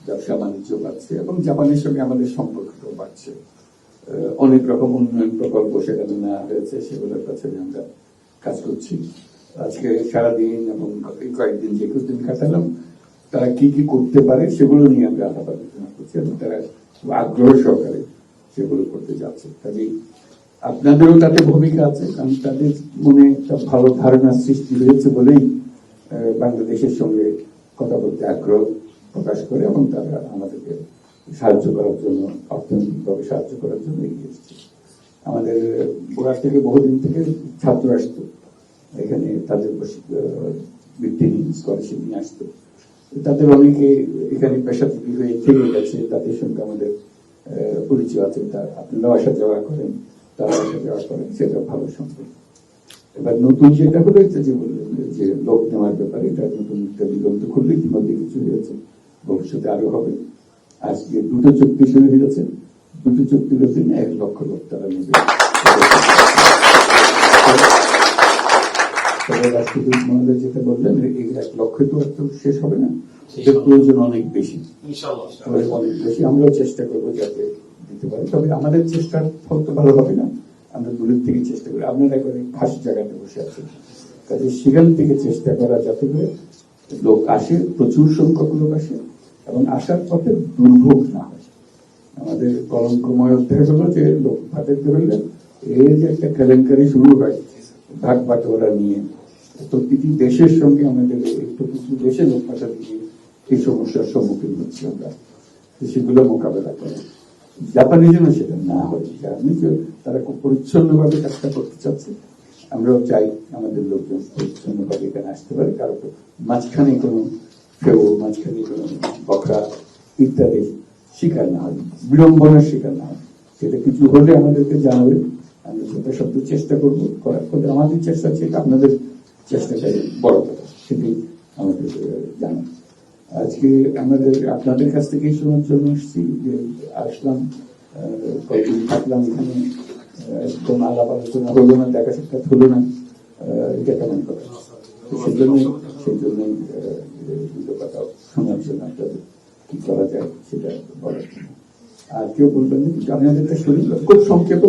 ব্যবসা বাণিজ্য বাড়ছে এবং জাপানের সঙ্গে আমাদের সম্পর্কটাও বাড়ছে। অনেক রকম উন্নয়ন প্রকল্প সেখানে নেওয়া হয়েছে, সেগুলোর কাছে আমরা কাজ করছি। আজকে সারাদিন এবং কয়েকদিন যে দিন কাটালাম, তারা কি কি করতে পারে সেগুলো নিয়ে আমরা আলাপ আলোচনা করছি এবং তারা আগ্রহ সহকারে সেগুলো করতে যাচ্ছে। কাজেই আপনাদেরও তাতে ভূমিকা আছে, কারণ তাদের মনে একটা ভালো ধারণা সৃষ্টি হয়েছে বলেই বাংলাদেশের সঙ্গে কথা বলতে আগ্রহ প্রকাশ করে এবং তারা আমাদেরকে সাহায্য করার জন্য, অর্থনৈতিকভাবে সাহায্য করার জন্য এগিয়ে এসেছে। আমাদের বোরাক থেকে বহুদিন থেকে ছাত্র আসতো এখানে, তাদের বৃত্তিহীন স্কলারশিপ নিয়ে আসতো। তাদের অনেকে এখানে পেশাজীবী হয়ে থেকে গেছে, তাদের সঙ্গে আমাদের পরিচয় আছে। আপনারাও আসা যাওয়া করেন, তারা আসা যাওয়া করেন, সেটা ভালো সম্পর্ক। এবার নতুন যেটা হলো যে বললেন যে লোক নেওয়ার ব্যাপারে, এটা নতুন একটা দিগন্ত খুললে ইতিমধ্যে কিছু হয়েছে, ভবিষ্যতে আরো হবে। আজকে 2টো চুক্তি শুরু হয়েছে, 2টো চুক্তির অধীনে 1 লক্ষ লোক তারা নেবে। রাষ্ট্রদূত মহোদয় যেটা বললেন, এই 1 লক্ষ তো শেষ হবে না, এদের প্রয়োজন অনেক বেশি, অনেক বেশি। আমরাও চেষ্টা করবো যাতে দিতে পারি, তবে আমাদের চেষ্টার ফল তো ভালো হবে না, আমরা দূরের থেকে চেষ্টা করি। আপনারা একবারে খাস জায়গাতে বসে আছেন, কাজে সেখান থেকে চেষ্টা করা যাতে করে লোক আসে, প্রচুর সংখ্যক লোক আসে এবং আসার পথে দুর্ভোগ না হয়। আমাদের কলঙ্কময় অধ্যায় হলো যে লোক ভাটাতে হলে এই যে একটা কেলেঙ্কারি শুরু হয় ভাগ বাটোয়ারা নিয়ে, প্রতিটি দেশের সঙ্গে আমাদের একটু কিছু দেশে লোক ভাষা দিয়ে এই সমস্যার সম্মুখীন হচ্ছি আমরা, সেগুলো মোকাবেলা করে জাপানি যেন সেটা না হয়। জানি যে তারা খুব পরিচ্ছন্নভাবে কাজটা করতে চাচ্ছে, আমরাও চাই আমাদের লোকজন পরিচ্ছন্নভাবে এখানে আসতে পারে, কারো মাঝখানে কোনো ফেউ, মাঝখানে কোনো বকরা ইত্যাদি শিকার না হয়, বিড়ম্বনার শিকার না হয়। সেটা কিছু হলে আমাদেরকে জানাবে, আমরা যথাসাধ্য চেষ্টা করবো করার। ফলে আমাদের চেষ্টা হচ্ছে, আপনাদের চেষ্টাটাই বড় কথা, সেটি আমাদের জানা। আজকে আমাদের আপনাদের কাছ থেকেই শোনার জন্য এসেছি, যে আসলাম, কয়েকদিন থাকলাম এখানে, কোন আলাপ আলোচনা হলো না, দেখা সাক্ষাৎ হলো না, এটা কেমন কথা। সেই জন্যই দুটো কথা শোনার জন্য আপনাদের কি করা যায় সেটা বলার জন্য। আর কেউ বলবেন না, কিন্তু আপনাদের শরীর খুব সংক্ষেপ,